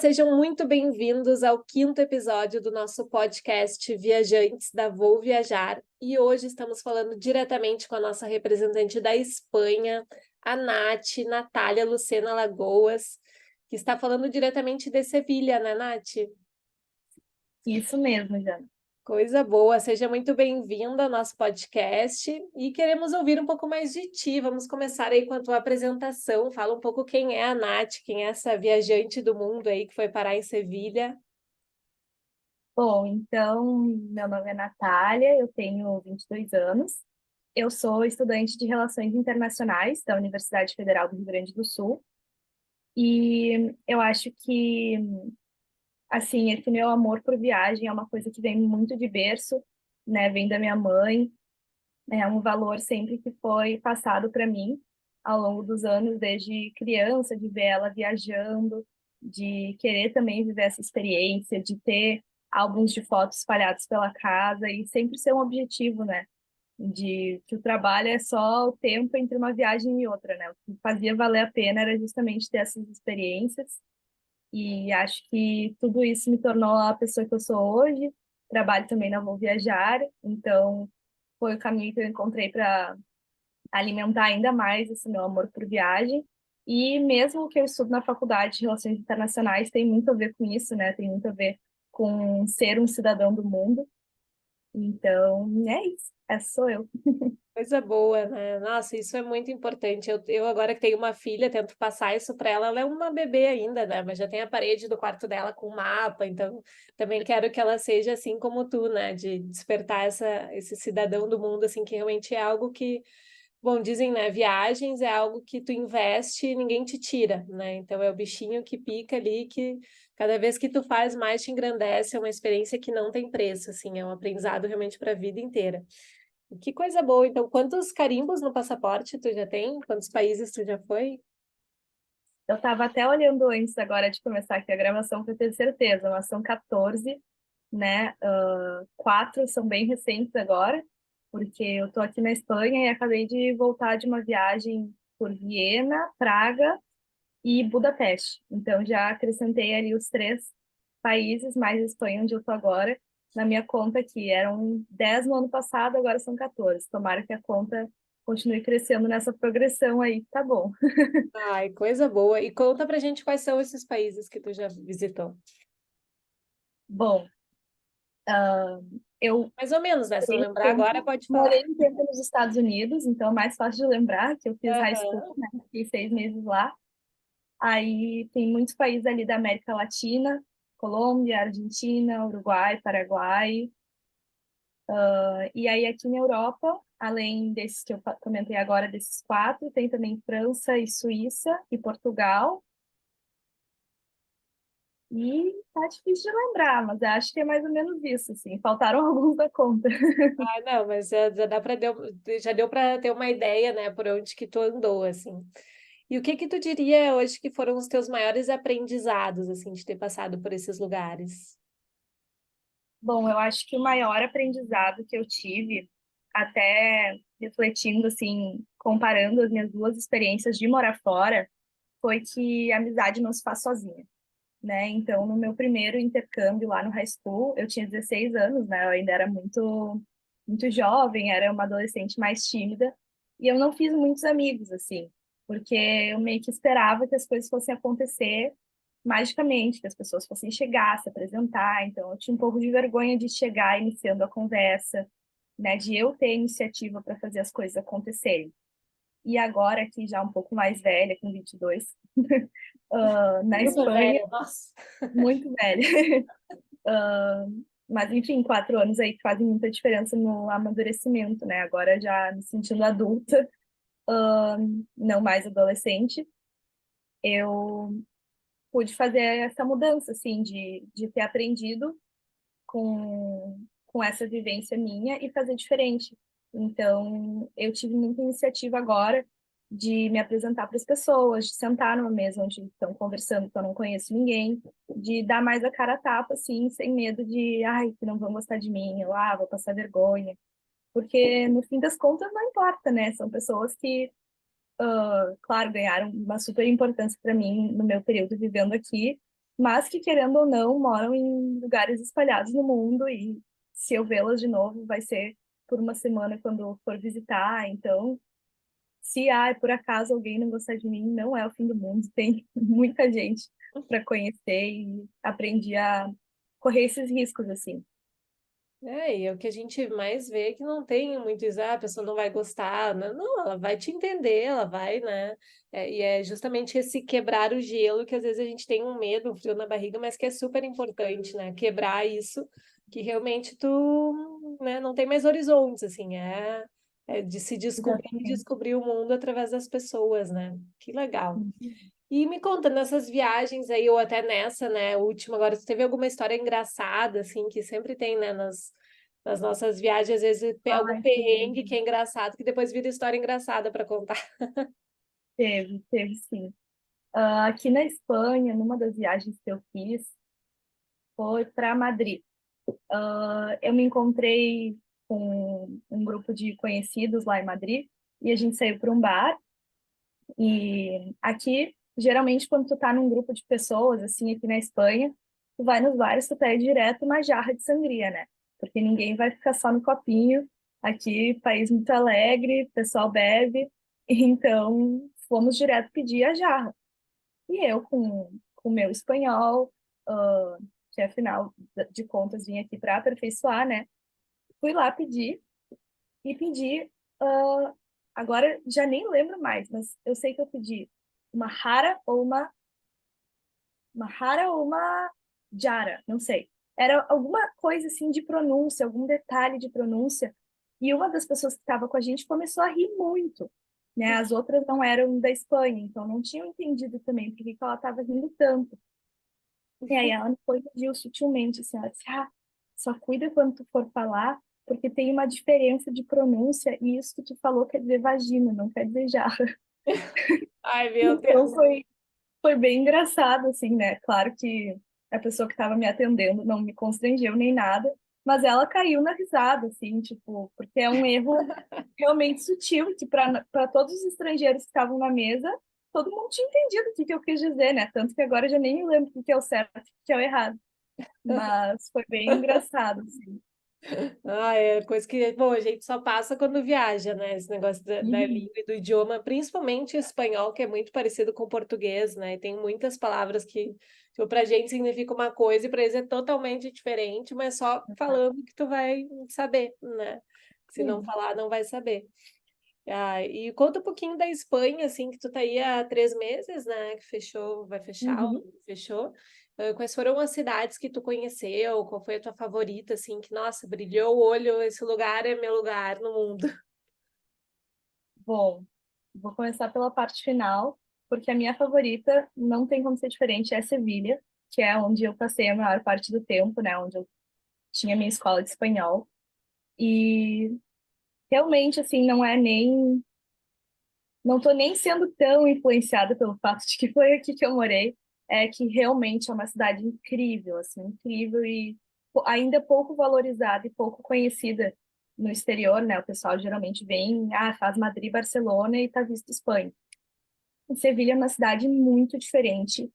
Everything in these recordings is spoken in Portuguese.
sejam muito bem-vindos ao quinto episódio do nosso podcast Viajantes da Vou Viajar. E hoje estamos falando diretamente com a nossa representante da Espanha, a Nath, Natália Lucena Lagoas, que está falando diretamente de Sevilha, né, Nath? Isso mesmo, Jana. Coisa boa, seja muito bem-vinda ao nosso podcast e queremos ouvir um pouco mais de ti. Vamos começar aí com a tua apresentação. Fala um pouco quem é a Nath, quem é essa viajante do mundo aí que foi parar em Sevilha. Bom, então, meu nome é Natália, eu tenho 22 anos. Eu sou estudante de Relações Internacionais da Universidade Federal do Rio Grande do Sul. E eu acho que, assim, esse meu amor por viagem é uma coisa que vem muito de berço, né? Vem da minha mãe. É um valor sempre que foi passado para mim ao longo dos anos, desde criança, de ver ela viajando, de querer também viver essa experiência, de ter álbuns de fotos espalhados pela casa e sempre ser um objetivo, né? De que o trabalho é só o tempo entre uma viagem e outra, né? O que fazia valer a pena era justamente ter essas experiências e acho que tudo isso me tornou a pessoa que eu sou hoje. Trabalho também na Vou Viajar, então foi o caminho que eu encontrei para alimentar ainda mais esse meu amor por viagem. E mesmo que eu estudo na faculdade de Relações Internacionais, tem muito a ver com isso, né? Tem muito a ver com ser um cidadão do mundo. Então, é isso. Essa sou eu. Coisa boa, né? Nossa, isso é muito importante. Eu agora que tenho uma filha, tento passar isso para ela. Ela é uma bebê ainda, né? Mas já tem a parede do quarto dela com mapa, então também quero que ela seja assim como tu, né? De despertar esse cidadão do mundo, assim, que realmente é algo que, bom, dizem, né? Viagens é algo que tu investe e ninguém te tira, né? Então é o bichinho que pica ali, que cada vez que tu faz mais te engrandece, é uma experiência que não tem preço, assim, é um aprendizado realmente para a vida inteira. Que coisa boa. Então, quantos carimbos no passaporte tu já tem? Quantos países tu já foi? Eu estava até olhando antes agora de começar aqui a gravação para ter certeza, mas são 14, né? Quatro são bem recentes agora, porque eu estou aqui na Espanha e acabei de voltar de uma viagem por Viena, Praga e Budapeste. Então já acrescentei ali os três países, mais a Espanha, onde eu tô agora, na minha conta aqui. Eram 10 no ano passado, agora são 14. Tomara que a conta continue crescendo nessa progressão aí, tá bom. Ai, coisa boa. E conta pra gente quais são esses países que tu já visitou. Bom, eu Mais ou menos, né? Se não morei lembrar agora, pode falar. um tempo nos Estados Unidos, então é mais fácil de lembrar que eu fiz high school, Aham. né? Fiquei 6 meses lá. Aí tem muitos países ali da América Latina, Colômbia, Argentina, Uruguai, Paraguai. E aí aqui na Europa, além desses que eu comentei agora, desses quatro, tem também França e Suíça e Portugal. E tá difícil de lembrar, mas eu acho que é mais ou menos isso, assim. Faltaram alguns da conta. Ah, não, mas já dá já deu para ter uma ideia, né, por onde que tu andou, assim. E o que que tu diria hoje que foram os teus maiores aprendizados, assim, de ter passado por esses lugares? Bom, eu acho que o maior aprendizado que eu tive, até refletindo, assim, comparando as minhas duas experiências de morar fora, foi que a amizade não se faz sozinha, né? Então, no meu primeiro intercâmbio lá no high school, eu tinha 16 anos, né? Eu ainda era muito jovem, era uma adolescente mais tímida, e eu não fiz muitos amigos, assim, porque eu meio que esperava que as coisas fossem acontecer magicamente, que as pessoas fossem chegar, se apresentar, então eu tinha um pouco de vergonha de chegar iniciando a conversa, né? De eu ter iniciativa para fazer as coisas acontecerem. E agora, aqui já um pouco mais velha, com 22, na Super Espanha, velha, nossa. muito velha. Mas, enfim, 4 anos aí que fazem muita diferença no amadurecimento, né? Agora já me sentindo adulta, não mais adolescente, eu pude fazer essa mudança, assim, de ter aprendido com essa vivência minha e fazer diferente. Então, eu tive muita iniciativa agora de me apresentar para as pessoas, de sentar numa mesa onde estão conversando que eu não conheço ninguém, de dar mais a cara a tapa, assim, sem medo de, ai, que não vão gostar de mim, ou, vou passar vergonha. Porque, no fim das contas, não importa, né? São pessoas que, claro, ganharam uma super importância para mim no meu período vivendo aqui, mas que, querendo ou não, moram em lugares espalhados no mundo e se eu vê-las de novo, vai ser por uma semana quando for visitar. Então, se por acaso alguém não gostar de mim, não é o fim do mundo. Tem muita gente para conhecer e aprendi a correr esses riscos assim. É, e é o que a gente mais vê que não tem muito isso, a pessoa não vai gostar, não, ela vai te entender, ela vai, né? E é justamente esse quebrar o gelo que às vezes a gente tem um medo, um frio na barriga, mas que é super importante, né? Quebrar isso, que realmente tu, né, não tem mais horizontes, assim, é de se descobrir e Exatamente. descobrir o mundo através das pessoas, né? Que legal. E me conta, nessas viagens aí, ou até nessa, né, última agora, tu teve alguma história engraçada, assim, que sempre tem, né, nas nossas viagens, às vezes algum Ai, perrengue que é engraçado, que depois vira história engraçada para contar. teve sim. Aqui na Espanha, numa das viagens que eu fiz, foi para Madrid. Eu me encontrei com um grupo de conhecidos lá em Madrid e a gente saiu para um bar. E aqui, geralmente, quando tu tá num grupo de pessoas, assim, aqui na Espanha, tu vai nos bares, tu pede direto uma jarra de sangria, né? Porque ninguém vai ficar só no copinho. Aqui, país muito alegre, o pessoal bebe. Então, fomos direto pedir a jarra. E eu, com o meu espanhol, ah, que afinal de contas vim aqui para aperfeiçoar, né? Fui lá pedir e pedi. ah, Agora já nem lembro mais, mas eu sei que eu pedi uma rara ou uma jara, não sei. Era alguma coisa assim de pronúncia, algum detalhe de pronúncia. E uma das pessoas que estava com a gente começou a rir muito, né? As outras não eram da Espanha, então não tinham entendido também por que que ela estava rindo tanto. E aí ela me corrigiu sutilmente, assim, ela disse, só cuida quando tu for falar, porque tem uma diferença de pronúncia e isso que tu falou quer dizer vagina, não quer dizer jarra. Ai, meu Então Deus. foi bem engraçado, assim, né? Claro que a pessoa que estava me atendendo não me constrangeu nem nada, mas ela caiu na risada, assim, tipo, porque é um erro realmente sutil, que para todos os estrangeiros que estavam na mesa, todo mundo tinha entendido o que que eu quis dizer, né? Tanto que agora eu já nem me lembro o que que é o certo e o que é o errado. Mas foi bem engraçado, assim. Ah, é coisa que, bom, a gente só passa quando viaja, né? Esse negócio da Uhum. língua e do idioma, principalmente o espanhol, que é muito parecido com o português, né? E tem muitas palavras que para a gente significa uma coisa e para eles é totalmente diferente, mas só falando que tu vai saber, né? Se não Sim. falar, não vai saber. Ah, e conta um pouquinho da Espanha, assim, que tu tá aí há 3 meses, né? Que fechou, vai fechar, ou Uhum. fechou. Quais foram as cidades que tu conheceu? Qual foi a tua favorita, assim, que, nossa, brilhou o olho, esse lugar é meu lugar no mundo. Bom, vou começar pela parte final, porque a minha favorita não tem como ser diferente, é Sevilha, que é onde eu passei a maior parte do tempo, né? Onde eu tinha minha escola de espanhol. E realmente, assim, não tô nem sendo tão influenciada pelo fato de que foi aqui que eu morei, é que realmente é uma cidade incrível, assim, incrível e ainda pouco valorizada e pouco conhecida no exterior, né? O pessoal geralmente vem, faz Madrid, Barcelona e tá visto Espanha. E Sevilha é uma cidade muito diferente,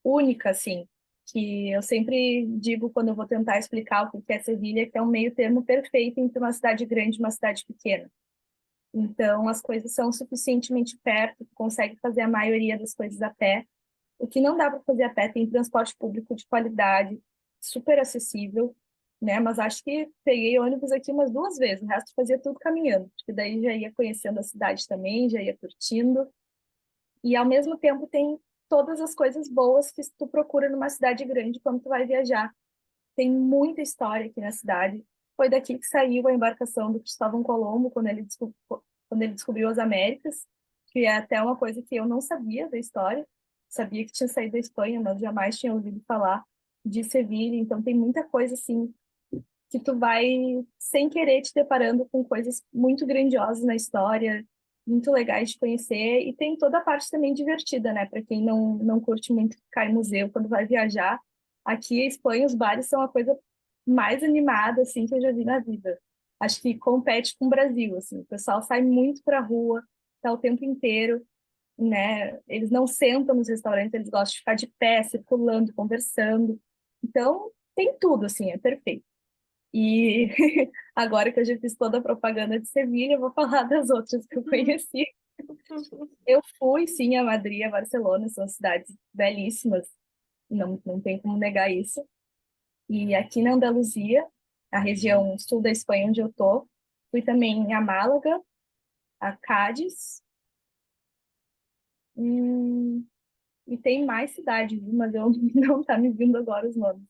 única, assim, que eu sempre digo quando eu vou tentar explicar o que é Sevilha, que é um meio termo perfeito entre uma cidade grande e uma cidade pequena. Então, as coisas são suficientemente perto, tu consegue fazer a maioria das coisas a pé. O que não dá para fazer a pé tem transporte público de qualidade, super acessível, né? Mas acho que peguei ônibus aqui umas 2 vezes, o resto fazia tudo caminhando, porque daí já ia conhecendo a cidade também, já ia curtindo. E ao mesmo tempo tem todas as coisas boas que tu procura numa cidade grande quando tu vai viajar. Tem muita história aqui na cidade. Foi daqui que saiu a embarcação do Cristóvão Colombo quando ele descobriu as Américas, que é até uma coisa que eu não sabia da história. Sabia que tinha saído da Espanha, mas jamais tinha ouvido falar de Sevilha. Então tem muita coisa assim que tu vai sem querer te deparando com coisas muito grandiosas na história, muito legais de conhecer e tem toda a parte também divertida, né? Para quem não curte muito ficar em museu quando vai viajar, aqui em Espanha os bares são a coisa mais animada assim que eu já vi na vida. Acho que compete com o Brasil, assim. O pessoal sai muito para rua, tá o tempo inteiro. né? Eles não sentam nos restaurantes, eles gostam de ficar de pé, circulando, conversando. Então, tem tudo, assim, é perfeito. E agora que eu já fiz toda a propaganda de Sevilha, eu vou falar das outras que eu conheci. Eu fui, sim, a Madrid e a Barcelona, são cidades belíssimas, não tem como negar isso. E aqui na Andaluzia, a região sul da Espanha onde eu tô, fui também a Málaga, a Cádiz, hum, e tem mais cidades, viu? Mas eu não tá me vindo agora os nomes.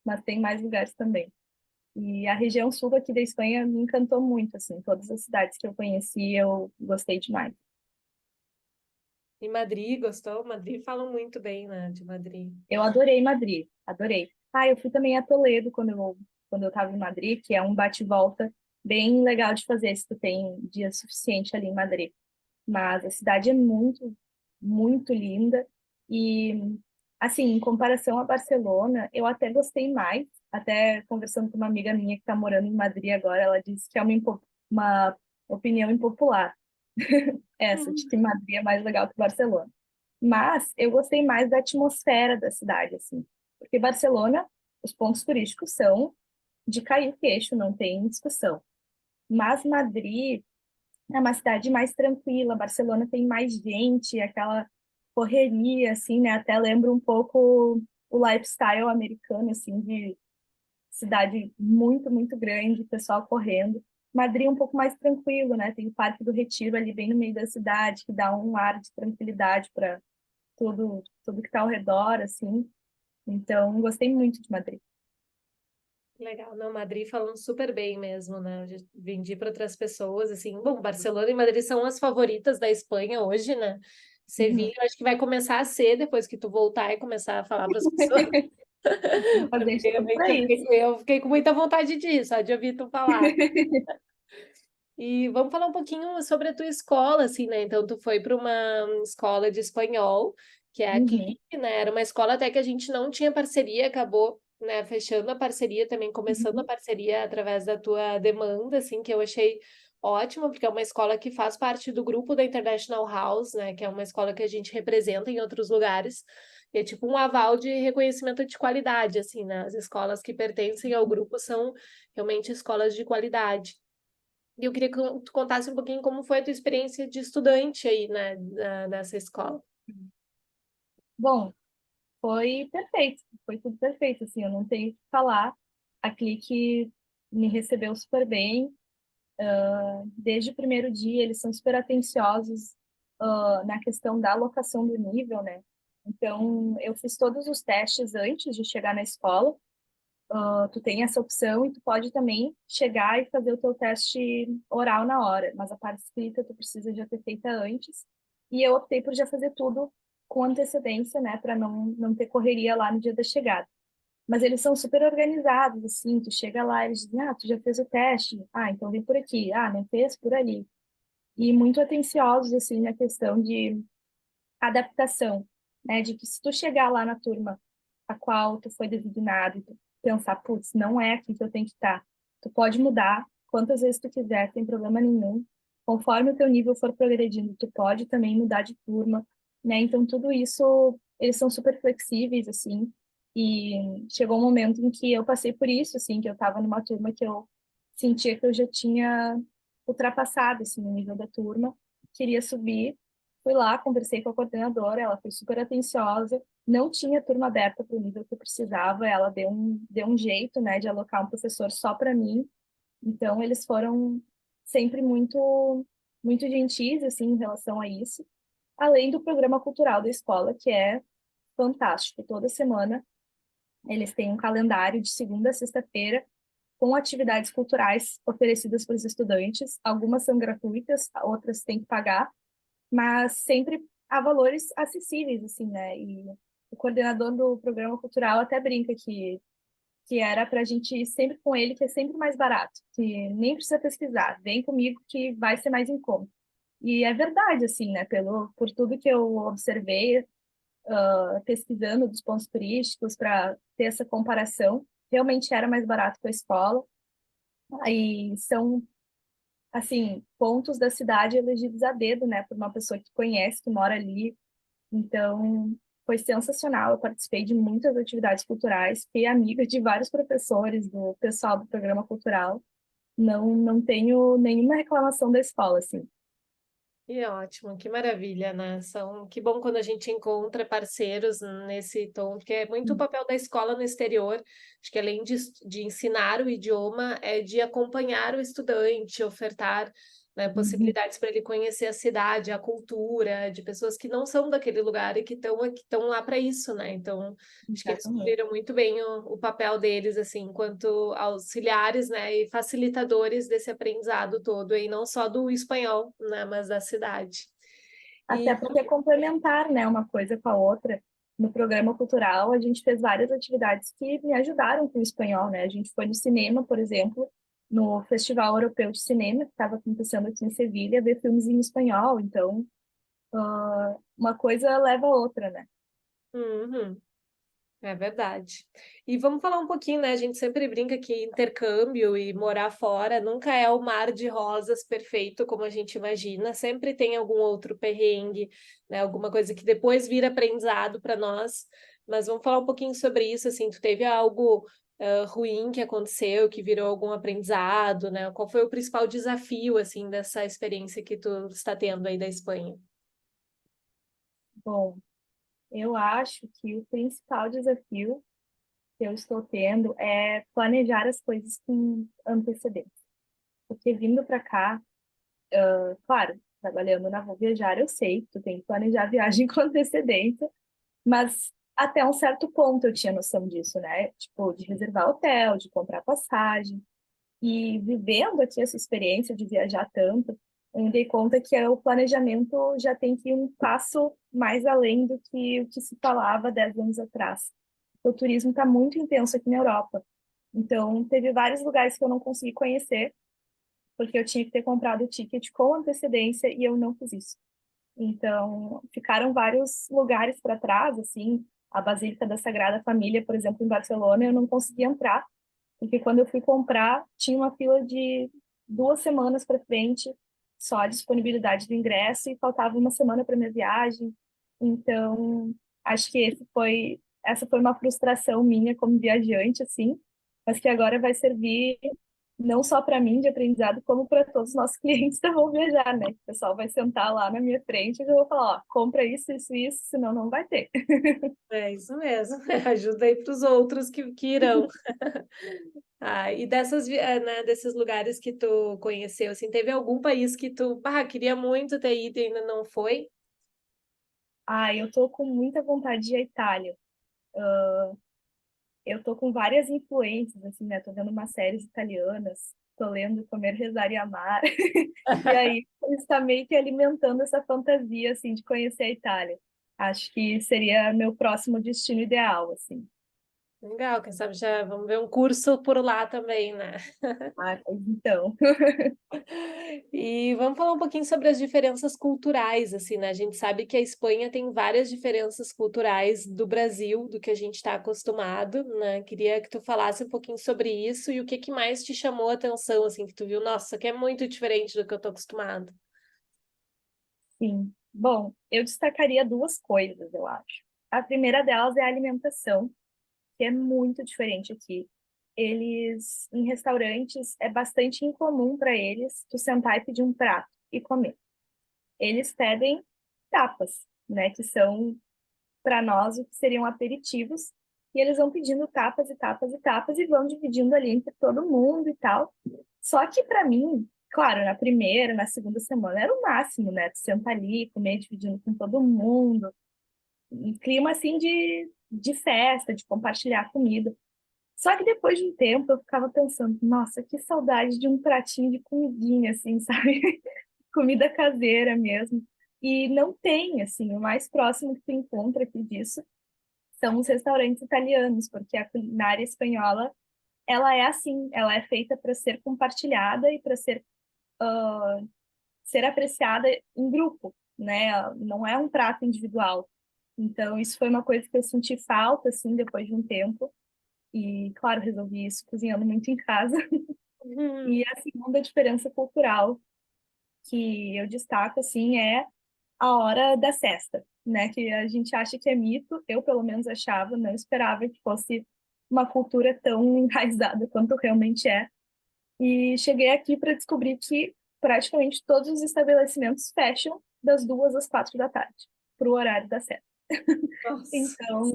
Mas tem mais lugares também. E a região sul aqui da Espanha me encantou muito, assim, todas as cidades que eu conheci, eu gostei demais. E Madrid, gostou? Madrid falam muito bem, né, de Madrid. Eu adorei Madrid, adorei. Ah, eu fui também a Toledo quando eu estava em Madrid, que é um bate-volta bem legal de fazer, se tu tem dia suficiente ali em Madrid. Mas a cidade é muito, muito linda. E, assim, em comparação a Barcelona, eu até gostei mais. Até conversando com uma amiga minha que está morando em Madrid agora, ela disse que é uma opinião impopular, essa, de que Madrid é mais legal que Barcelona. Mas eu gostei mais da atmosfera da cidade, assim. Porque Barcelona, os pontos turísticos são de cair o queixo, não tem discussão. Mas Madrid é uma cidade mais tranquila, Barcelona tem mais gente, aquela correria, assim, né? Até lembra um pouco o lifestyle americano, assim, de cidade muito, muito grande, pessoal correndo. Madrid é um pouco mais tranquilo, né? Tem o Parque do Retiro ali bem no meio da cidade, que dá um ar de tranquilidade para tudo que está ao redor, assim. Então, gostei muito de Madrid. Legal, não, Madrid falando super bem mesmo, né? Eu já vendi para outras pessoas, assim. Bom, Barcelona e Madrid são as favoritas da Espanha hoje, né? Sevilha, Uhum. eu acho que vai começar a ser depois que tu voltar e começar a falar para as pessoas. Vou fazer de tudo para isso. Eu fiquei com muita vontade disso, só de ouvir tu falar. E vamos falar um pouquinho sobre a tua escola, assim, né? Então, tu foi para uma escola de espanhol, que é a Uhum, CLIC, né? Era uma escola até que a gente não tinha parceria, acabou, né, fechando a parceria também, começando a uhum, parceria através da tua demanda, assim, que eu achei ótimo, porque é uma escola que faz parte do grupo da International House, né? Que é uma escola que a gente representa em outros lugares. E é tipo um aval de reconhecimento de qualidade, assim, né? As escolas que pertencem ao grupo são realmente escolas de qualidade. E eu queria que tu contasse um pouquinho como foi a tua experiência de estudante aí, né, nessa escola. uhum. Bom, foi perfeito, foi tudo perfeito, assim, eu não tenho o que falar. A Clique me recebeu super bem, desde o primeiro dia, eles são super atenciosos, na questão da alocação do nível, né? Então, eu fiz todos os testes antes de chegar na escola. Tu tem essa opção e tu pode também chegar e fazer o teu teste oral na hora, mas a parte escrita tu precisa já ter feita antes. E eu optei por já fazer tudo com antecedência, né, para não ter correria lá no dia da chegada. Mas eles são super organizados, assim, tu chega lá, eles dizem, ah, tu já fez o teste? Ah, então vem por aqui. Ah, não fez? Por ali. E muito atenciosos, assim, na questão de adaptação, né? De que se tu chegar lá na turma a qual tu foi designado e tu pensar, putz, não é aqui que eu tenho que estar, tu pode mudar quantas vezes tu quiser, sem problema nenhum. Conforme o teu nível for progredindo, tu pode também mudar de turma, né? Então tudo isso, eles são super flexíveis, assim. E chegou um momento em que eu passei por isso, assim, que eu estava numa turma que eu sentia que eu já tinha ultrapassado, assim, o nível da turma, queria subir. Fui lá, conversei com a coordenadora, ela foi super atenciosa, não tinha turma aberta para o nível que eu precisava, ela deu um jeito, né, de alocar um professor só para mim. Então, eles foram sempre muito, muito gentis, assim, em relação a isso. Além do programa cultural da escola, que é fantástico. Toda semana eles têm um calendário de segunda a sexta-feira com atividades culturais oferecidas para os estudantes. Algumas são gratuitas, outras têm que pagar, mas sempre a valores acessíveis, assim, né? E o coordenador do programa cultural até brinca que era para a gente ir sempre com ele, que é sempre mais barato, que nem precisa pesquisar, vem comigo que vai ser mais em conta. E é verdade, assim, né? Por tudo que eu observei, pesquisando dos pontos turísticos para ter essa comparação, realmente era mais barato que a escola. Aí são assim, pontos da cidade elegidos a dedo, né, por uma pessoa que conhece, que mora ali. Então, foi sensacional. Eu participei de muitas atividades culturais, fiquei amiga de vários professores, do pessoal do programa cultural. Não tenho nenhuma reclamação da escola, assim. Que ótimo, que maravilha, né? Que bom quando a gente encontra parceiros nesse tom, porque é muito o papel da escola no exterior. Acho que além de ensinar o idioma, é de acompanhar o estudante, ofertar, né, Uhum. possibilidades para ele conhecer a cidade, a cultura, de pessoas que não são daquele lugar e que estão lá para isso, né? Então, acho que eles Exatamente. cumpriram muito bem o papel deles, assim, enquanto auxiliares, né, e facilitadores desse aprendizado todo, e não só do espanhol, né, mas da cidade. Até E porque é complementar, né, uma coisa com a outra. No programa cultural, a gente fez várias atividades que me ajudaram com o espanhol, né? A gente foi no cinema, por exemplo, no Festival Europeu de Cinema, que estava acontecendo aqui em Sevilha, ver filmes em espanhol. Então, uma coisa leva a outra, né? uhum, é verdade. E vamos falar um pouquinho, né? A gente sempre brinca que intercâmbio e morar fora nunca é o mar de rosas perfeito como a gente imagina. Sempre tem algum outro perrengue, né? Alguma coisa que depois vira aprendizado para nós. Mas vamos falar um pouquinho sobre isso, assim, tu teve algo ruim que aconteceu, que virou algum aprendizado, né? Qual foi o principal desafio, assim, dessa experiência que tu está tendo aí da Espanha? Bom, eu acho que o principal desafio que eu estou tendo é planejar as coisas com antecedência. Porque vindo para cá, claro, trabalhando na Vou Viajar, eu sei que tu tem que planejar a viagem com antecedência, mas até um certo ponto eu tinha noção disso, né? Tipo, de reservar hotel, de comprar passagem. E vivendo aqui essa experiência de viajar tanto, eu me dei conta que o planejamento já tem que ir um passo mais além do que o que se falava 10 anos atrás. O turismo está muito intenso aqui na Europa. Então, teve vários lugares que eu não consegui conhecer, porque eu tinha que ter comprado o ticket com antecedência e eu não fiz isso. Então, ficaram vários lugares para trás, assim, a Basílica da Sagrada Família, por exemplo, em Barcelona, eu não consegui entrar, porque quando eu fui comprar, tinha uma fila de 2 semanas para frente, só a disponibilidade do ingresso, e faltava uma semana para minha viagem. Então, acho que essa foi uma frustração minha como viajante, assim, mas que agora vai servir não só para mim de aprendizado, como para todos os nossos clientes que vão viajar, né? O pessoal vai sentar lá na minha frente e eu vou falar, ó, compra isso, isso, isso, senão não vai ter. É isso mesmo, ajuda aí para os outros que irão. Ah, e né, desses lugares que tu conheceu, assim, teve algum país que tu, queria muito ter ido e ainda não foi? Ah, eu tô com muita vontade de ir à Itália. Eu tô com várias influências, assim, né? Tô vendo umas séries italianas, tô lendo Comer, Rezar e Amar. E aí, está meio que alimentando essa fantasia, assim, de conhecer a Itália. Acho que seria meu próximo destino ideal, assim. Legal, quem sabe já vamos ver um curso por lá também, né? Ah, pois então. E vamos falar um pouquinho sobre as diferenças culturais, assim, né? A gente sabe que a Espanha tem várias diferenças culturais do Brasil, do que a gente está acostumado, né? Queria que tu falasse um pouquinho sobre isso e o que que mais te chamou a atenção, assim, que tu viu, nossa, isso aqui é muito diferente do que eu tô acostumado. Sim. Bom, eu destacaria duas coisas, eu acho. A primeira delas é a alimentação, que é muito diferente aqui. Eles, em restaurantes, é bastante incomum para eles tu sentar e pedir um prato e comer. Eles pedem tapas, né, que são para nós o que seriam aperitivos, e eles vão pedindo tapas e tapas e tapas e vão dividindo ali entre todo mundo e tal. Só que para mim, claro, na primeira, na segunda semana era o máximo, né? Tu senta ali, comer dividindo com todo mundo, um clima assim de festa, de compartilhar comida. Só que depois de um tempo eu ficava pensando, nossa, que saudade de um pratinho de comidinha, assim, sabe? Comida caseira mesmo. E não tem, assim, o mais próximo que tu encontra aqui disso são os restaurantes italianos, porque a culinária espanhola, ela é assim, ela é feita para ser compartilhada e para ser apreciada em grupo, né? Não é um prato individual. Então, isso foi uma coisa que eu senti falta, assim, depois de um tempo. E, claro, resolvi isso cozinhando muito em casa. E a segunda diferença cultural que eu destaco, assim, é a hora da sesta, né? Que a gente acha que é mito, eu pelo menos achava, não esperava que fosse uma cultura tão enraizada quanto realmente é. E cheguei aqui para descobrir que praticamente todos os estabelecimentos fecham das 2 às 4 da tarde, para o horário da sesta. Nossa. Então,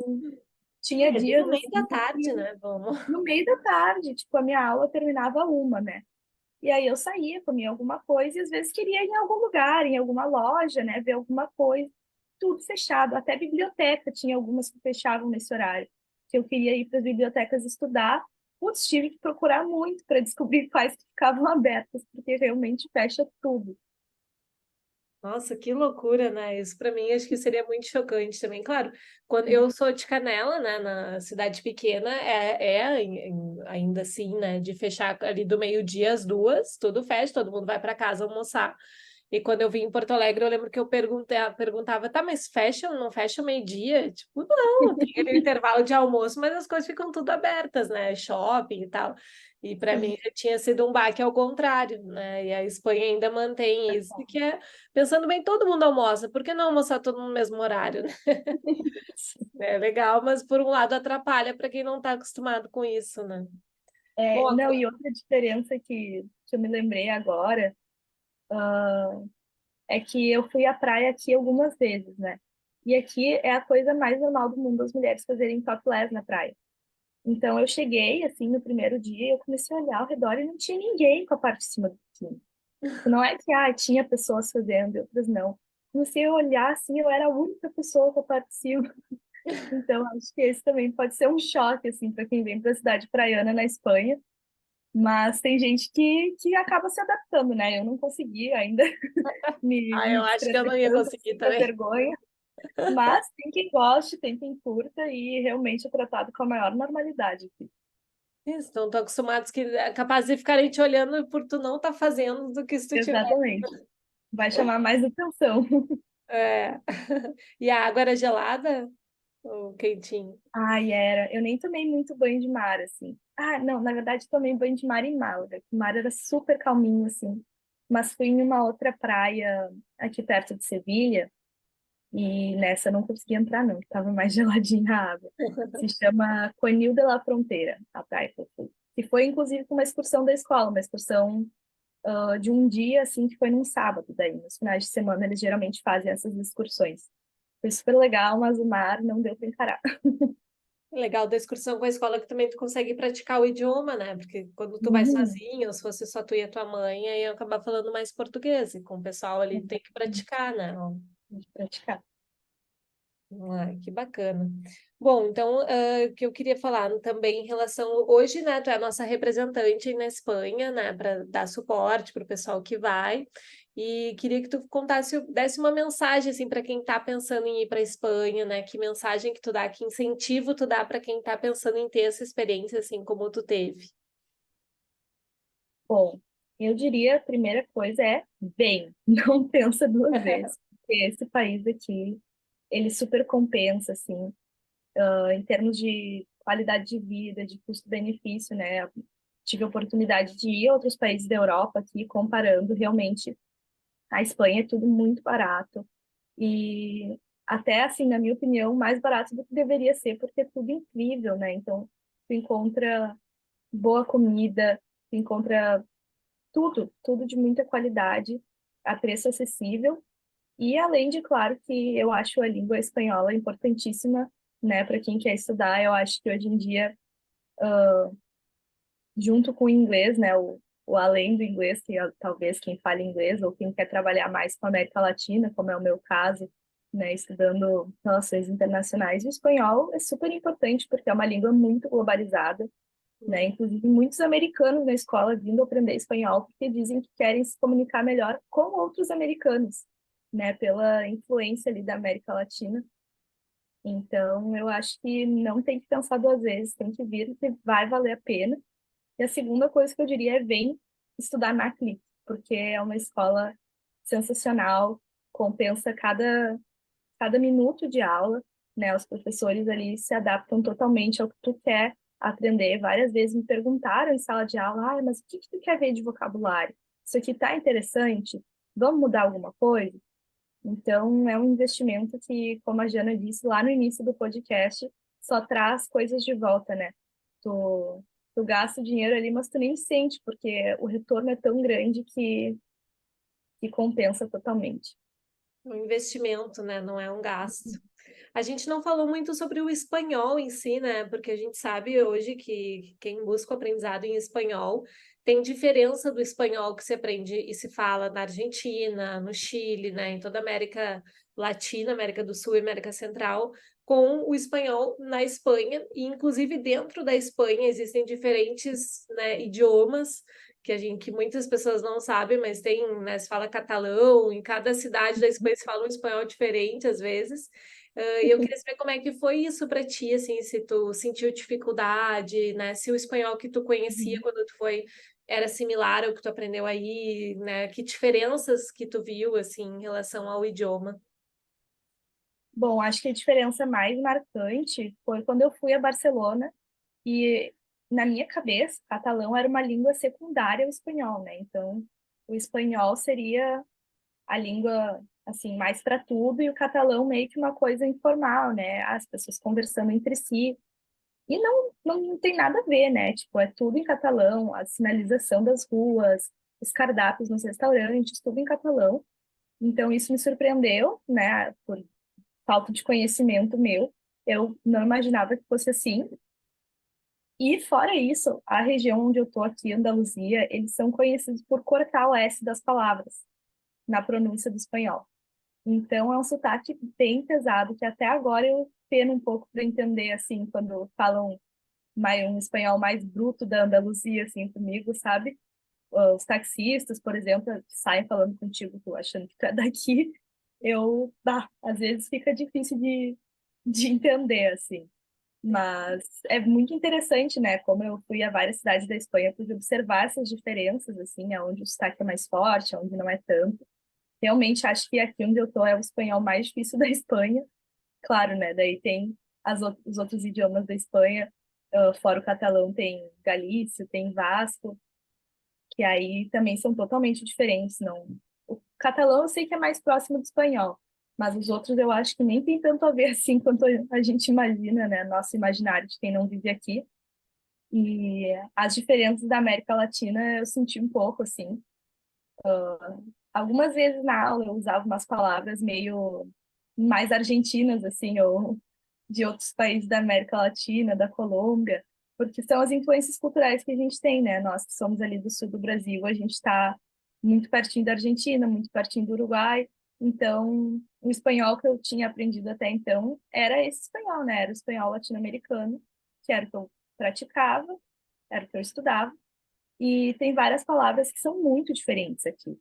tinha É, bem dias no meio da assim tarde, que né? Vamos. no meio da tarde, tipo, a minha aula terminava 1, né? E aí eu saía, comia alguma coisa e às vezes queria ir em algum lugar, em alguma loja, né, ver alguma coisa. Tudo fechado, até biblioteca tinha algumas que fechavam nesse horário. Que eu queria ir para as bibliotecas estudar. Putz, tive que procurar muito para descobrir quais que ficavam abertas, porque realmente fecha tudo. Nossa, que loucura, né? Isso para mim acho que seria muito chocante também. Claro, quando eu sou de Canela, né, na cidade pequena, ainda assim, né, de fechar ali do meio-dia às 2, tudo fecha, todo mundo vai para casa almoçar. E quando eu vim em Porto Alegre, eu lembro que eu perguntava, tá, mas fecha ou não fecha o meio-dia? Tipo, não, tem ali o intervalo de almoço, mas as coisas ficam tudo abertas, né? Shopping e tal. E para mim Sim. já tinha sido um baque ao contrário, né? E a Espanha ainda mantém isso, que é, pensando bem, todo mundo almoça, por que não almoçar todo no mesmo horário, né? É legal, mas por um lado atrapalha para quem não está acostumado com isso, né? Bom, É, não, e outra diferença que eu me lembrei agora é que eu fui à praia aqui algumas vezes, né? E aqui é a coisa mais normal do mundo as mulheres fazerem topless na praia. Então eu cheguei, assim, no primeiro dia, eu comecei a olhar ao redor e não tinha ninguém com a parte de cima do biquíni. Não é que tinha pessoas fazendo e outras não. Comecei a olhar, assim, eu era a única pessoa com a parte de cima. Então acho que esse também pode ser um choque, assim, para quem vem para a cidade praiana na Espanha. Mas tem gente que acaba se adaptando, né? Eu não consegui ainda me eu acho que eu desprender não ia tanto conseguir assim da também. vergonha. Mas tem quem goste, tem quem curta e realmente é tratado com a maior normalidade aqui. Isso, então estão acostumados que é capaz de ficarem te olhando por tu não estar fazendo do que se tu tiver. Exatamente. Vai chamar mais atenção. É. E a água era gelada ou quentinha? Ai, era. Eu nem tomei muito banho de mar, assim. Ah, não, na verdade tomei banho de mar em Málaga. O mar era super calminho, assim. Mas fui em uma outra praia aqui perto de Sevilha e nessa eu não consegui entrar, não. Tava mais geladinha a água. Se chama Conil de la Fronteira, a praia que eu fui. E foi, inclusive, com uma excursão da escola, uma excursão de um dia, assim, que foi num sábado daí. Nos finais de semana eles geralmente fazem essas excursões. Foi super legal, mas o mar não deu para encarar. Legal da excursão com a escola que também tu consegue praticar o idioma, né? Porque quando tu vai Uhum. sozinho, ou se fosse só tu e a tua mãe, aí eu acabar falando mais português, e com o pessoal ali tem que Exatamente, praticar, né? de praticar. Ai, que bacana. Bom, então, o que eu queria falar também em relação. Hoje, né, tu é a nossa representante aí na Espanha, né, para dar suporte para o pessoal que vai. E queria que tu contasse, desse uma mensagem, assim, para quem está pensando em ir para a Espanha, né? Que mensagem que tu dá, que incentivo tu dá para quem está pensando em ter essa experiência, assim, como tu teve. Bom, eu diria a primeira coisa é bem, não pensa 2 vezes, porque esse país aqui, ele super compensa, assim, em termos de qualidade de vida, de custo-benefício, né? Tive a oportunidade de ir a outros países da Europa aqui, comparando, realmente, a Espanha é tudo muito barato e até, assim, na minha opinião, mais barato do que deveria ser, porque é tudo incrível, né? Então, tu encontra boa comida, tu encontra tudo, tudo de muita qualidade, a preço acessível. E além de, claro, que eu acho a língua espanhola importantíssima, né, para quem quer estudar. Eu acho que hoje em dia, junto com o inglês, né, o além do inglês, que talvez quem fale inglês ou quem quer trabalhar mais com a América Latina, como é o meu caso, né, estudando relações internacionais, o espanhol é super importante porque é uma língua muito globalizada, né? Inclusive, muitos americanos na escola vindo aprender espanhol porque dizem que querem se comunicar melhor com outros americanos, né? Pela influência ali da América Latina. Então, eu acho que não tem que pensar 2 vezes, tem que vir, que vai valer a pena. E a segunda coisa que eu diria é vem estudar na Clique, porque é uma escola sensacional, compensa cada minuto de aula, né? Os professores ali se adaptam totalmente ao que tu quer, aprender. Várias vezes me perguntaram em sala de aula, mas o que que tu quer ver de vocabulário? Isso aqui tá interessante? Vamos mudar alguma coisa? Então, é um investimento que, como a Jana disse lá no início do podcast, só traz coisas de volta, né? Tu gasta o dinheiro ali, mas tu nem sente, porque o retorno é tão grande que compensa totalmente. Um investimento, né? Não é um gasto. A gente não falou muito sobre o espanhol em si, né? Porque a gente sabe hoje que quem busca o aprendizado em espanhol tem diferença do espanhol que se aprende e se fala na Argentina, no Chile, né? Em toda a América Latina, América do Sul e América Central, com o espanhol na Espanha. E, inclusive, dentro da Espanha existem diferentes, né, idiomas que muitas pessoas não sabem, mas tem, né, se fala catalão, em cada cidade da Espanha se fala um espanhol diferente às vezes. E eu queria saber como é que foi isso para ti, assim, se tu sentiu dificuldade, né? Se o espanhol que tu conhecia quando tu foi era similar ao que tu aprendeu aí, né? Que diferenças que tu viu, assim, em relação ao idioma? Bom, acho que a diferença mais marcante foi quando eu fui a Barcelona e, na minha cabeça, catalão era uma língua secundária ao espanhol, né? Então, o espanhol seria a língua, assim, mais para tudo e o catalão meio que uma coisa informal, né? As pessoas conversando entre si. E não tem nada a ver, né? Tipo, é tudo em catalão, a sinalização das ruas, os cardápios nos restaurantes, tudo em catalão. Então, isso me surpreendeu, né? Por falta de conhecimento meu. Eu não imaginava que fosse assim. E fora isso, a região onde eu tô aqui, Andaluzia, eles são conhecidos por cortar o S das palavras na pronúncia do espanhol. Então é um sotaque bem pesado que até agora eu peno um pouco para entender assim quando falam um espanhol mais bruto da Andaluzia assim comigo, sabe? Os taxistas, por exemplo, que saem falando contigo, tu achando que tu é daqui, às vezes fica difícil de entender assim. Mas é muito interessante, né? Como eu fui a várias cidades da Espanha, pude observar essas diferenças, assim, aonde o sotaque é mais forte, aonde não é tanto. Realmente acho que aqui onde eu tô é o espanhol mais difícil da Espanha. Claro, né? Daí tem os outros idiomas da Espanha, fora o catalão, tem Galícia, tem Vasco, que aí também são totalmente diferentes. Não, o catalão eu sei que é mais próximo do espanhol, mas os outros eu acho que nem tem tanto a ver assim quanto a gente imagina, né? Nosso imaginário de quem não vive aqui. E as diferenças da América Latina eu senti um pouco assim. Algumas vezes na aula eu usava umas palavras meio mais argentinas, assim, ou de outros países da América Latina, da Colômbia, porque são as influências culturais que a gente tem, né? Nós que somos ali do sul do Brasil, a gente está muito pertinho da Argentina, muito pertinho do Uruguai, então o espanhol que eu tinha aprendido até então era esse espanhol, né? Era o espanhol latino-americano, que era o que eu praticava, era o que eu estudava, e tem várias palavras que são muito diferentes aqui,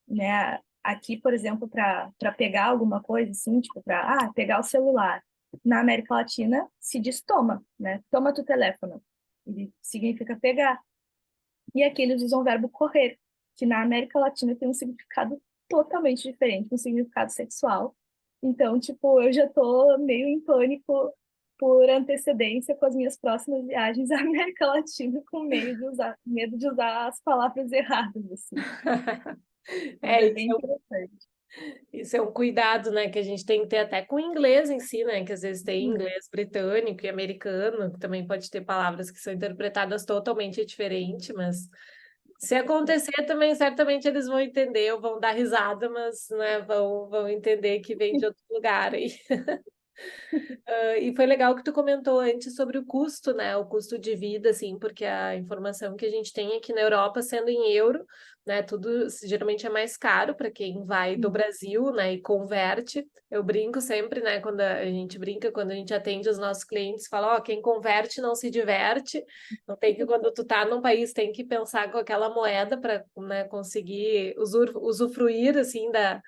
né? Aqui, por exemplo, para pegar alguma coisa assim, tipo para pegar o celular. Na América Latina se diz toma, né? Toma tu teléfono. E significa pegar. E aqui eles usam o verbo correr, que na América Latina tem um significado totalmente diferente, um significado sexual. Então, tipo, eu já tô meio em pânico por antecedência com as minhas próximas viagens à América Latina, com medo de usar as palavras erradas, assim. Mas É, é isso bem interessante. isso é um cuidado, né, que a gente tem que ter até com o inglês em si, né, que às vezes tem Sim. inglês britânico e americano, que também pode ter palavras que são interpretadas totalmente diferente, mas se acontecer também, certamente eles vão entender ou vão dar risada, mas, né, vão entender que vem de outro lugar aí. E foi legal que tu comentou antes sobre o custo, né? O custo de vida, assim, porque a informação que a gente tem aqui na Europa, sendo em euro, né? Tudo geralmente é mais caro para quem vai do Brasil, né? E converte. Eu brinco sempre, né? Quando a gente brinca, quando a gente atende os nossos clientes, fala, ó, quem converte não se diverte. Não tem que, quando tu tá num país, tem que pensar com aquela moeda para, né, conseguir usufruir, assim, da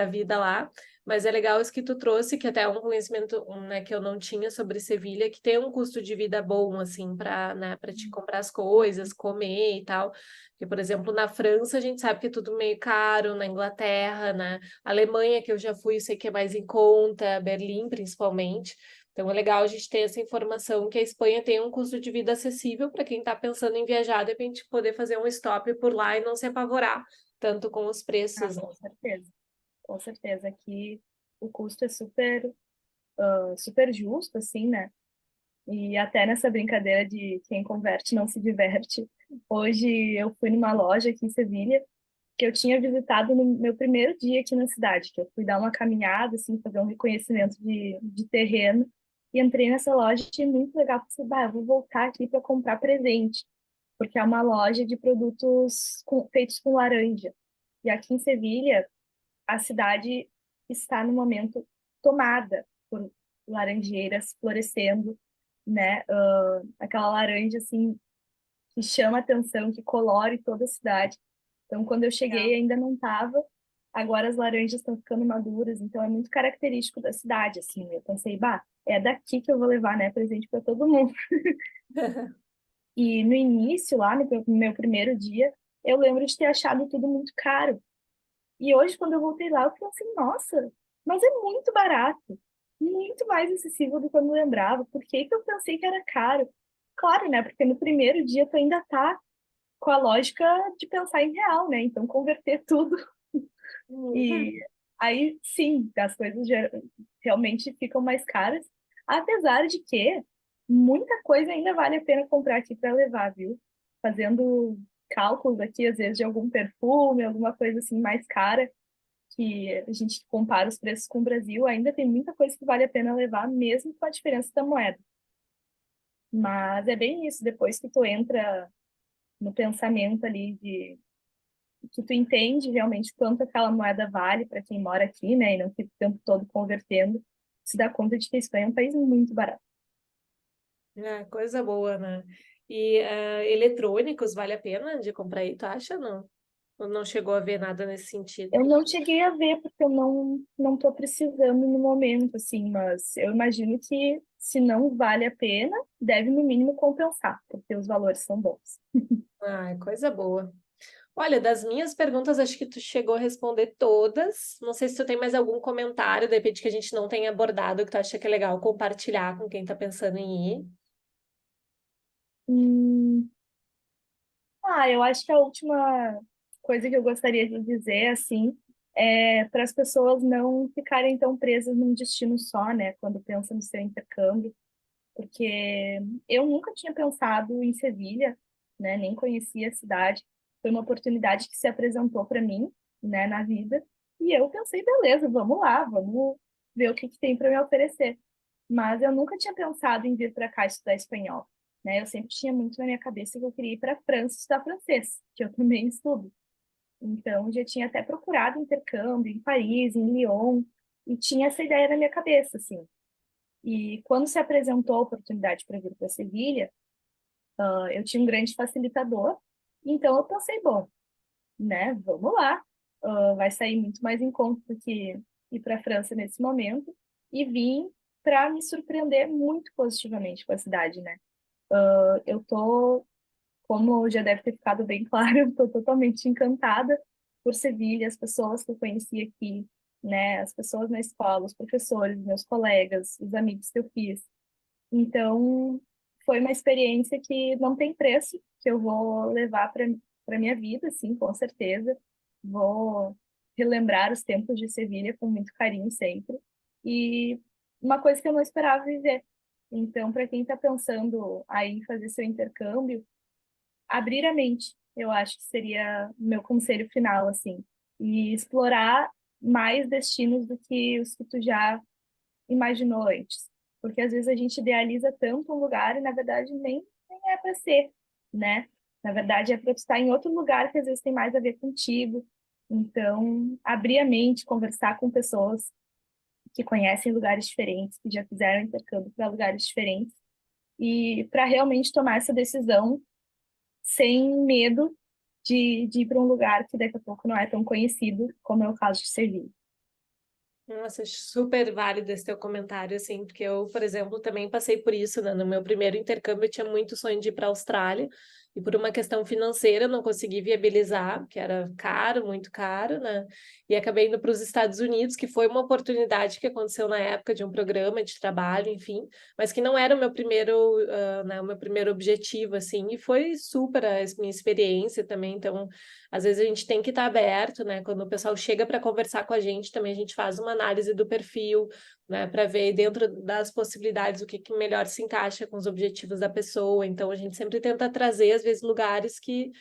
vida lá. Mas é legal isso que tu trouxe, que até é um conhecimento, né, que eu não tinha sobre Sevilha, que tem um custo de vida bom, assim, para, né, para te comprar as coisas, comer e tal. Porque, por exemplo, na França a gente sabe que é tudo meio caro, na Inglaterra, né? Alemanha, que eu já fui, sei que é mais em conta, Berlim principalmente. Então é legal a gente ter essa informação que a Espanha tem um custo de vida acessível para quem está pensando em viajar, de repente poder fazer um stop por lá e não se apavorar tanto com os Ah, preços, né? com certeza. Com certeza. Aqui o custo é super justo, assim, né? E até nessa brincadeira de quem converte não se diverte. Hoje eu fui numa loja aqui em Sevilha que eu tinha visitado no meu primeiro dia aqui na cidade, que eu fui dar uma caminhada, assim, fazer um reconhecimento de terreno. E entrei nessa loja e achei muito legal. Pensei, bah, eu vou voltar aqui para comprar presente, porque é uma loja de produtos feitos com laranja. E aqui em Sevilha, a cidade está no momento tomada por laranjeiras florescendo, né? Aquela laranja assim que chama atenção, que colore toda a cidade. Então, quando eu cheguei, ainda não estava. Agora as laranjas estão ficando maduras, então é muito característico da cidade, assim. Eu pensei, bah, é daqui que eu vou levar, né, presente para todo mundo. E no início, lá no meu primeiro dia, eu lembro de ter achado tudo muito caro. E hoje, quando eu voltei lá, eu pensei, nossa, mas é muito barato, muito mais acessível do que eu me lembrava. Por que que eu pensei que era caro? Claro, né? Porque no primeiro dia tu ainda tá com a lógica de pensar em real, né? Então, converter tudo. E Uhum. aí, sim, as coisas realmente ficam mais caras. Apesar de que muita coisa ainda vale a pena comprar aqui para levar, viu? Fazendo cálculos aqui, às vezes, de algum perfume, alguma coisa assim mais cara, que a gente compara os preços com o Brasil, ainda tem muita coisa que vale a pena levar, mesmo com a diferença da moeda. Mas é bem isso, depois que tu entra no pensamento ali de que tu entende realmente quanto aquela moeda vale para quem mora aqui, né, e não fica o tempo todo convertendo, se dá conta de que a Espanha é um país muito barato. É, coisa boa, né? E eletrônicos, vale a pena de comprar aí, tu acha, não? Ou não chegou a ver nada nesse sentido? Eu não cheguei a ver porque eu não estou precisando no momento, assim, mas eu imagino que se não vale a pena, deve no mínimo compensar, porque os valores são bons. Ah, coisa boa. Olha, das minhas perguntas, acho que tu chegou a responder todas. Não sei se tu tem mais algum comentário, de repente, que a gente não tenha abordado, que tu acha que é legal compartilhar com quem tá pensando em ir. Hum, eu acho que a última coisa que eu gostaria de dizer, assim, é para as pessoas não ficarem tão presas num destino só, né, quando pensam no seu intercâmbio, porque eu nunca tinha pensado em Sevilha, né, nem conhecia a cidade. Foi uma oportunidade que se apresentou para mim, né, na vida, e eu pensei, beleza, vamos lá, vamos ver o que que tem para me oferecer. Mas eu nunca tinha pensado em vir para cá estudar espanhol, né? Eu sempre tinha muito na minha cabeça que eu queria ir para a França estudar francês, que eu também estudo. Então, já tinha até procurado intercâmbio em Paris, em Lyon, e tinha essa ideia na minha cabeça, assim. E quando se apresentou a oportunidade para vir para Sevilha, eu tinha um grande facilitador, então eu pensei, bom, né, vamos lá, vai sair muito mais em conta do que ir para a França nesse momento, e vim para me surpreender muito positivamente com a cidade, né? Eu tô, como já deve ter ficado bem claro, eu tô totalmente encantada por Sevilha, as pessoas que eu conheci aqui, né, as pessoas na escola, os professores, meus colegas, os amigos que eu fiz. Então, foi uma experiência que não tem preço, que eu vou levar para minha vida, assim, com certeza. Vou relembrar os tempos de Sevilha com muito carinho sempre. E uma coisa que eu não esperava viver. Então, para quem está pensando aí em fazer seu intercâmbio, abrir a mente, eu acho que seria o meu conselho final, assim, e explorar mais destinos do que os que tu já imaginou antes. Porque às vezes a gente idealiza tanto um lugar e na verdade nem é para ser, né? Na verdade é para estar em outro lugar que às vezes tem mais a ver contigo. Então, abrir a mente, conversar com pessoas que conhecem lugares diferentes, que já fizeram intercâmbio para lugares diferentes, e para realmente tomar essa decisão sem medo de ir para um lugar que daqui a pouco não é tão conhecido, como é o caso de Sevilha. Nossa, super válido esse teu comentário, assim, porque eu, por exemplo, também passei por isso, né? No meu primeiro intercâmbio, eu tinha muito sonho de ir para a Austrália, e por uma questão financeira não consegui viabilizar, porque era caro, muito caro, né? E acabei indo para os Estados Unidos, que foi uma oportunidade que aconteceu na época de um programa de trabalho, enfim, mas que não era o meu primeiro, né, o meu primeiro objetivo, assim, e foi super a minha experiência também, então, às vezes a gente tem que estar aberto, né? Quando o pessoal chega para conversar com a gente, também a gente faz uma análise do perfil, né, para ver dentro das possibilidades o que, que melhor se encaixa com os objetivos da pessoa. Então, a gente sempre tenta trazer, às vezes, lugares que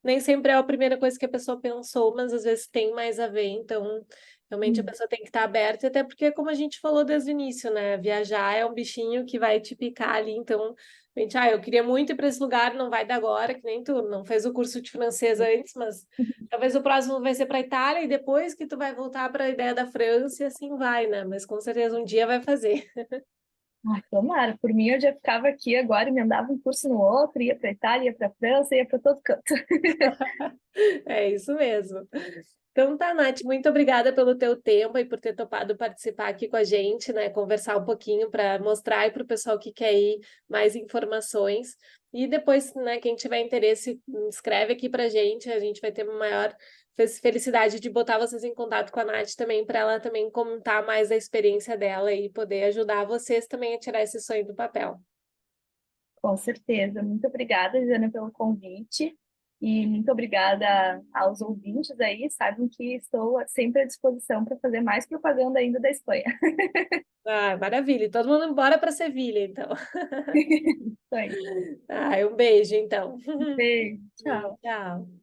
nem sempre é a primeira coisa que a pessoa pensou, mas às vezes tem mais a ver. Então, realmente a Hum. pessoa tem que estar aberta, até porque, como a gente falou desde o início, né, viajar é um bichinho que vai te picar ali. Então, a gente, eu queria muito ir para esse lugar, não vai dar agora, que nem tu, não fez o curso de francês antes, mas talvez o próximo vai ser para a Itália e depois que tu vai voltar para a ideia da França, e assim vai, né? Mas com certeza um dia vai fazer. Ai, tomara, por mim eu já ficava aqui agora, emendava um curso no outro, ia para Itália, ia para França, ia para todo canto. É isso mesmo. Então tá, Nath, muito obrigada pelo teu tempo e por ter topado participar aqui com a gente, né? Conversar um pouquinho para mostrar aí para o pessoal que quer ir mais informações. E depois, né, quem tiver interesse, escreve aqui pra gente, a gente vai ter uma maior felicidade de botar vocês em contato com a Nath também, para ela também contar mais a experiência dela e poder ajudar vocês também a tirar esse sonho do papel. Com certeza. Muito obrigada, Jana, pelo convite. E muito obrigada aos ouvintes aí. Sabem que estou sempre à disposição para fazer mais propaganda ainda da Espanha. Ah, maravilha. E todo mundo embora para Sevilha, então. Isso aí. Um beijo, então. Beijo. Tchau. Tchau.